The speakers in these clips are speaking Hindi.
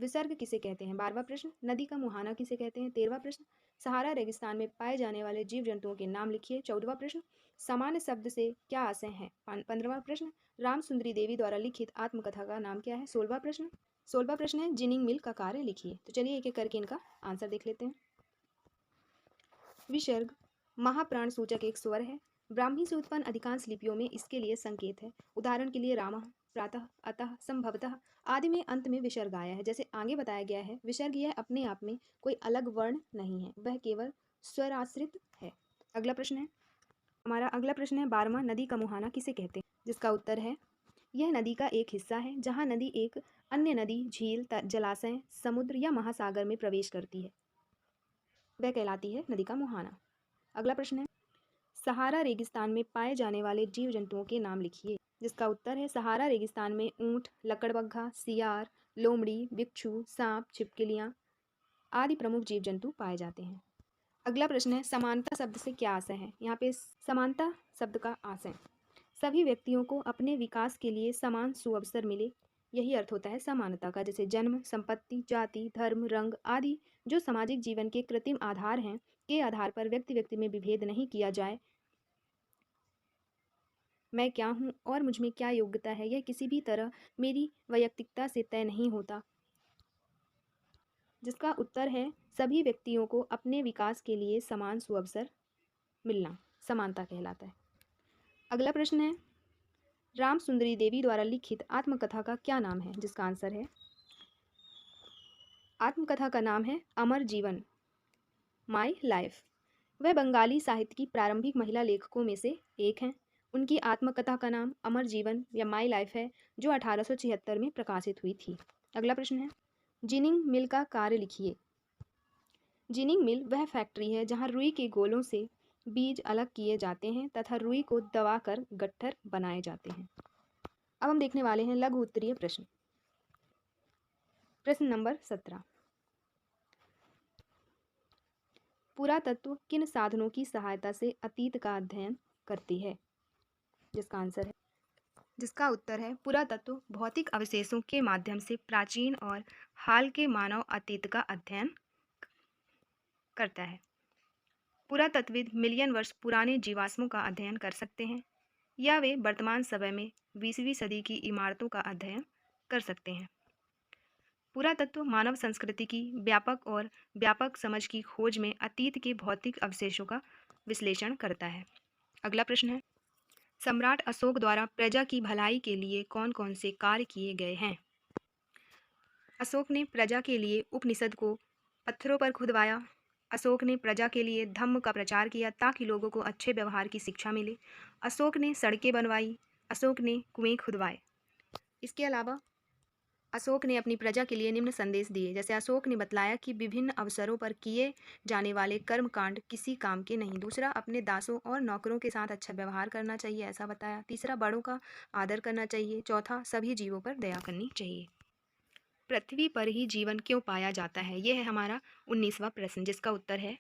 विसर्ग किसे कहते हैं? 12वां प्रश्न। नदी का मुहाना किसे कहते हैं? 13वां प्रश्न। सहारा रेगिस्तान में पाए जाने वाले जीव जंतुओं के नाम लिखिए। 14वां प्रश्न। सामान्य शब्द से क्या आशय है? 15वां प्रश्न। राम सुंदरी देवी द्वारा लिखित आत्मकथा का नाम क्या है? 16वां प्रश्न है जिनिंग मिल का कार्य लिखिए। तो चलिए एक एक करके इनका आंसर देख लेते हैं। विसर्ग महाप्राण सूचक एक स्वर है। ब्राह्मी से उत्पन्न अधिकांश लिपियों में इसके लिए संकेत है। उदाहरण के लिए रामः, प्रातः, अतः, संभवतः आदि में अंत में विसर्ग आया है। जैसे आगे बताया गया है, विसर्ग यह अपने आप में कोई अलग वर्ण नहीं है, वह केवल स्वराश्रित है। अगला प्रश्न है हमारा अगला प्रश्न है 12वां। नदी का मुहाना किसे कहते हैं? जिसका उत्तर है यह नदी का एक हिस्सा है जहाँ नदी एक अन्य नदी, झील, जलाशय, समुद्र या महासागर में प्रवेश करती है, वह कहलाती है नदी का मुहाना। अगला प्रश्न है सहारा रेगिस्तान में पाए जाने वाले जीव जंतुओं के नाम लिखिए। जिसका उत्तर है सहारा रेगिस्तान में ऊंट, लकड़बग्घा, सियार, लोमड़ी, बिच्छू, सांप, छिपकलियां आदि प्रमुख जीव जंतु पाए जाते हैं। अगला प्रश्न है समानता शब्द से क्या आशय है? यहाँ पे समानता शब्द का आशय सभी व्यक्तियों को अपने विकास के लिए समान सुअवसर मिले, यही अर्थ होता है समानता का। जैसे जन्म, संपत्ति, जाति, धर्म, रंग आदि जो सामाजिक जीवन के कृत्रिम आधार हैं के आधार पर व्यक्ति व्यक्ति में विभेद नहीं किया जाए। मैं क्या हूँ और मुझ में क्या योग्यता है, यह किसी भी तरह मेरी वैयक्तिकता से तय नहीं होता। जिसका उत्तर है सभी व्यक्तियों को अपने विकास के लिए समान सुअवसर मिलना समानता कहलाता है। अगला प्रश्न है राम सुंदरी देवी द्वारा लिखित आत्मकथा का क्या नाम है? जिसका आंसर है आत्मकथा का नाम है अमर जीवन, माई लाइफ। वह बंगाली साहित्य की प्रारंभिक महिला लेखकों में से एक हैं। उनकी आत्मकथा का नाम अमर जीवन या माई लाइफ है, जो 1876 में प्रकाशित हुई थी। अगला प्रश्न है जिनिंग मिल का कार्य लिखिए। जिनिंग मिल वह फैक्ट्री है जहां रुई के गोलों से बीज अलग किए जाते हैं तथा रुई को दबाकर गट्ठर बनाए जाते हैं। अब हम देखने वाले हैं लघु उत्तरीय प्रश्न। प्रश्न नंबर 17। पुरातत्व किन साधनों की सहायता से अतीत का अध्ययन करती है? जिसका उत्तर है पुरातत्व भौतिक अवशेषों के माध्यम से प्राचीन और हाल के मानव अतीत का अध्ययन करता है। पुरातत्वविद मिलियन वर्ष पुराने जीवाश्मों का अध्ययन कर सकते हैं या वे वर्तमान समय में 20वीं सदी की इमारतों का अध्ययन कर सकते हैं। पुरातत्व मानव संस्कृति की व्यापक समझ की खोज में अतीत के भौतिक अवशेषों का विश्लेषण करता है। अगला प्रश्न है सम्राट अशोक द्वारा प्रजा की भलाई के लिए कौन कौन से कार्य किए गए हैं? अशोक ने प्रजा के लिए उपनिषद को पत्थरों पर खुदवाया। अशोक ने प्रजा के लिए धम्म का प्रचार किया ताकि लोगों को अच्छे व्यवहार की शिक्षा मिले। अशोक ने सड़कें बनवाई। अशोक ने कुएं खुदवाए। इसके अलावा अशोक ने अपनी प्रजा के लिए निम्न संदेश दिए। जैसे अशोक ने बतलाया कि विभिन्न अवसरों पर किए जाने वाले कर्मकांड किसी काम के नहीं। दूसरा, अपने दासों और नौकरों के साथ अच्छा व्यवहार करना चाहिए, ऐसा बताया। तीसरा, बड़ों का आदर करना चाहिए। चौथा, सभी जीवों पर दया करनी चाहिए। पृथ्वी पर ही जीवन क्यों पाया जाता है? यह है हमारा 19वां प्रश्न, जिसका उत्तर है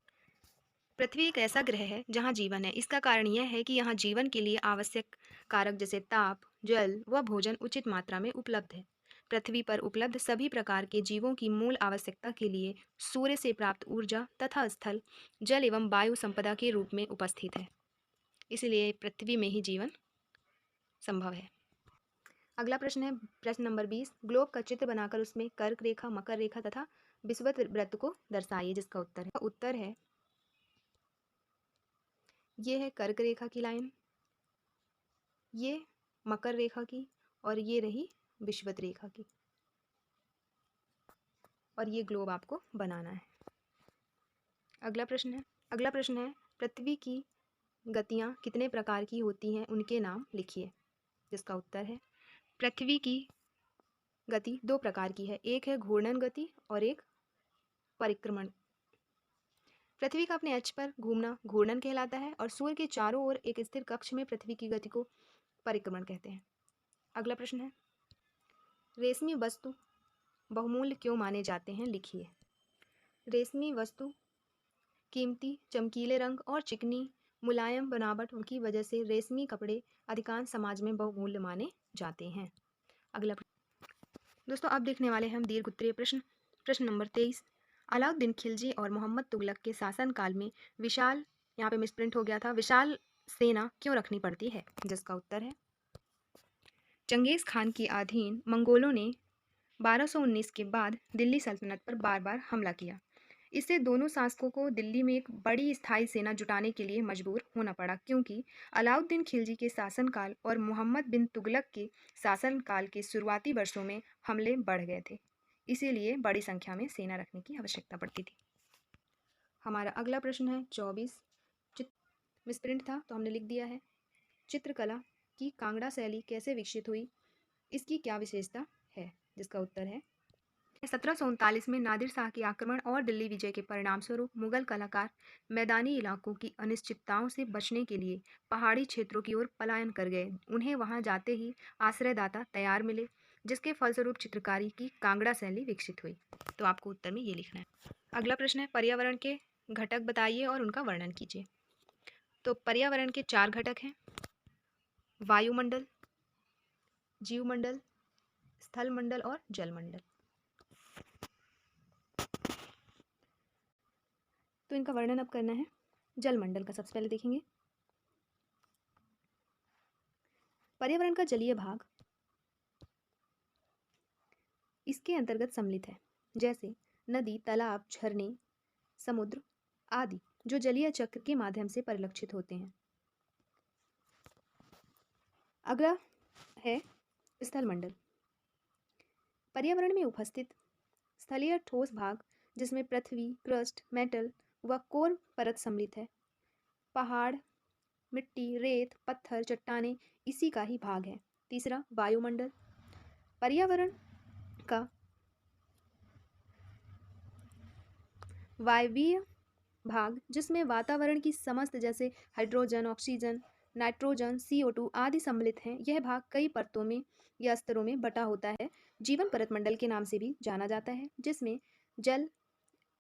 पृथ्वी एक ऐसा ग्रह है जहाँ जीवन है। इसका कारण यह है कि यहाँ जीवन के लिए आवश्यक कारक जैसे ताप, जल व भोजन उचित मात्रा में उपलब्ध है। पृथ्वी पर उपलब्ध सभी प्रकार के जीवों की मूल आवश्यकता के लिए सूर्य से प्राप्त ऊर्जा तथा स्थल, जल एवं वायु संपदा के रूप में उपस्थित है। इसलिए पृथ्वी में ही जीवन संभव है। अगला प्रश्न है प्रश्न नंबर 20। ग्लोब का चित्र बनाकर उसमें कर्क रेखा, मकर रेखा तथा विषुवत वृत्त को दर्शाइए। जिसका उत्तर है ये है कर्क रेखा की लाइन, ये मकर रेखा की और ये रही विषुवत रेखा की, और ये ग्लोब आपको बनाना है। अगला प्रश्न है पृथ्वी की गतियाँ कितने प्रकार की होती हैं, उनके नाम लिखिए। जिसका उत्तर है पृथ्वी की गति 2 प्रकार की है, एक है घूर्णन गति और एक परिक्रमण। पृथ्वी का अपने अक्ष पर घूमना घूर्णन कहलाता है और सूर्य के चारों ओर एक स्थिर कक्ष में पृथ्वी की गति को परिक्रमण कहते हैं। अगला प्रश्न है रेशमी वस्तु बहुमूल्य क्यों माने जाते हैं, लिखिए। रेशमी वस्तु कीमती, चमकीले रंग और चिकनी मुलायम बनावट की वजह से रेशमी कपड़े अधिकांश समाज में बहुमूल्य माने जाते हैं। दोस्तों अब देखने वाले हैं हम दीर्घ उत्तरीय प्रश्न। प्रश्न नंबर 23। अलाउद्दीन खिलजी और मोहम्मद तुगलक के शासनकाल में विशाल, यहाँ पे मिसप्रिंट हो गया था, विशाल सेना क्यों रखनी पड़ती है? जिसका उत्तर है चंगेज खान के अधीन मंगोलों ने 1219 के बाद दिल्ली सल्तनत पर बार बार हमला किया। इससे दोनों शासकों को दिल्ली में एक बड़ी स्थायी सेना जुटाने के लिए मजबूर होना पड़ा, क्योंकि अलाउद्दीन खिलजी के शासनकाल और मोहम्मद बिन तुगलक के शासनकाल के शुरुआती वर्षों में हमले बढ़ गए थे। इसीलिए बड़ी संख्या में सेना रखने की आवश्यकता पड़ती थी। हमारा अगला प्रश्न है 24। मिसप्रिंट था तो हमने लिख दिया है। चित्रकला की कांगड़ा शैली कैसे विकसित हुई? इसकी क्या विशेषता है? जिसका उत्तर है 1739 में नादिर शाह के आक्रमण और दिल्ली विजय के परिणाम स्वरूप मुगल कलाकार मैदानी इलाकों की अनिश्चितताओं से बचने के लिए पहाड़ी क्षेत्रों की ओर पलायन कर गए। उन्हें वहां जाते ही आश्रयदाता तैयार मिले, जिसके फलस्वरूप चित्रकारी की कांगड़ा शैली विकसित हुई। तो आपको उत्तर में ये लिखना है। अगला प्रश्न है पर्यावरण के घटक बताइए और उनका वर्णन कीजिए। तो पर्यावरण के 4 घटक हैं: वायुमंडल, जीवमंडल, स्थलमंडल और जलमंडल। तो इनका वर्णन अब करना है। जलमंडल का सबसे पहले देखेंगे। पर्यावरण का जलीय भाग इसके अंतर्गत सम्मिलित है, जैसे नदी, तालाब, झरने, समुद्र आदि, जो जलीय चक्र के माध्यम से परिलक्षित होते हैं। अगला है स्थलमंडल। पर्यावरण में उपस्थित स्थलीय ठोस भाग, जिसमें पृथ्वी, क्रस्ट, मेटल व कोर परत सम्मिलित है। पहाड़, मिट्टी, रेत, पत्थर, चट्टानें इसी का ही भाग है। तीसरा वायुमंडल। पर्यावरण का वायवीय भाग, जिसमें वातावरण की समस्त जैसे हाइड्रोजन, ऑक्सीजन, नाइट्रोजन, CO2 आदि सम्मिलित हैं। यह भाग कई परतों में या स्तरों में बटा होता है। जीवन परत मंडल के नाम से भी जाना जाता है, जिसमें जल,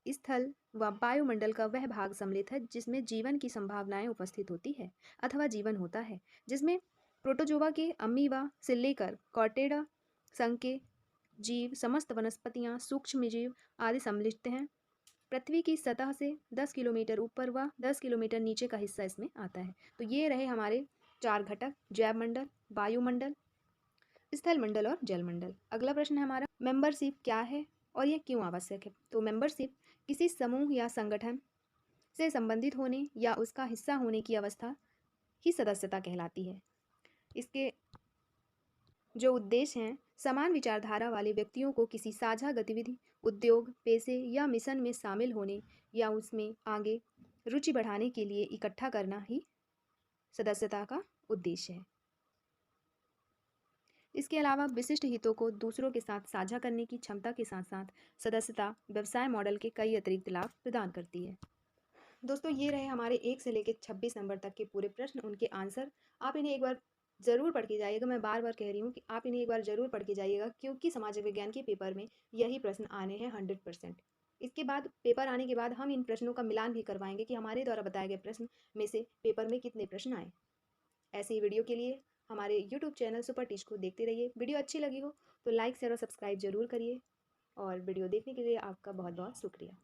स्थल व वायुमंडल का वह भाग सम्मिलित है जिसमें जीवन की संभावनाएं उपस्थित होती है अथवा जीवन होता है, जिसमें प्रोटोजोआ के अमीबा से लेकर कॉर्टेडा संघ के जीव, समस्त वनस्पतियां, सूक्ष्म जीव आदि सम्मिलित हैं। पृथ्वी की सतह से 10 किलोमीटर ऊपर व 10 किलोमीटर नीचे का हिस्सा इसमें आता है। तो ये रहे हमारे 4 घटक: जैवमंडल, वायुमंडल, स्थलमंडल और जलमंडल। अगला प्रश्न है हमारा मेंबरशिप क्या है और यह क्यों आवश्यक है? तो मेंबरशिप किसी समूह या संगठन से संबंधित होने या उसका हिस्सा होने की अवस्था ही सदस्यता कहलाती है। इसके जो उद्देश्य हैं, समान विचारधारा वाले व्यक्तियों को किसी साझा गतिविधि, उद्योग, पेशे या मिशन में शामिल होने या उसमें आगे रुचि बढ़ाने के लिए इकट्ठा करना ही सदस्यता का उद्देश्य है। इसके अलावा विशिष्ट हितों को दूसरों के साथ साझा करने की क्षमता के साथ साथ सदस्यता व्यवसाय मॉडल के कई अतिरिक्त लाभ प्रदान करती है। दोस्तों ये रहे हमारे 1 से लेकर 26 नंबर तक के पूरे प्रश्न, उनके आंसर। आप इन्हें एक बार ज़रूर पढ़ के जाइएगा। मैं बार बार कह रही हूँ कि आप इन्हें एक बार ज़रूर पढ़ के जाइएगा, क्योंकि सामाजिक विज्ञान के पेपर में यही प्रश्न आने हैं 100%। इसके बाद पेपर आने के बाद हम इन प्रश्नों का मिलान भी करवाएंगे कि हमारे द्वारा बताए गए प्रश्न में से पेपर में कितने प्रश्न आए। ऐसे ही वीडियो के लिए हमारे यूट्यूब चैनल सुपर टीच को देखते रहिए। वीडियो अच्छी लगी हो तो लाइक, शेयर और सब्सक्राइब जरूर करिए। और वीडियो देखने के लिए आपका बहुत बहुत शुक्रिया।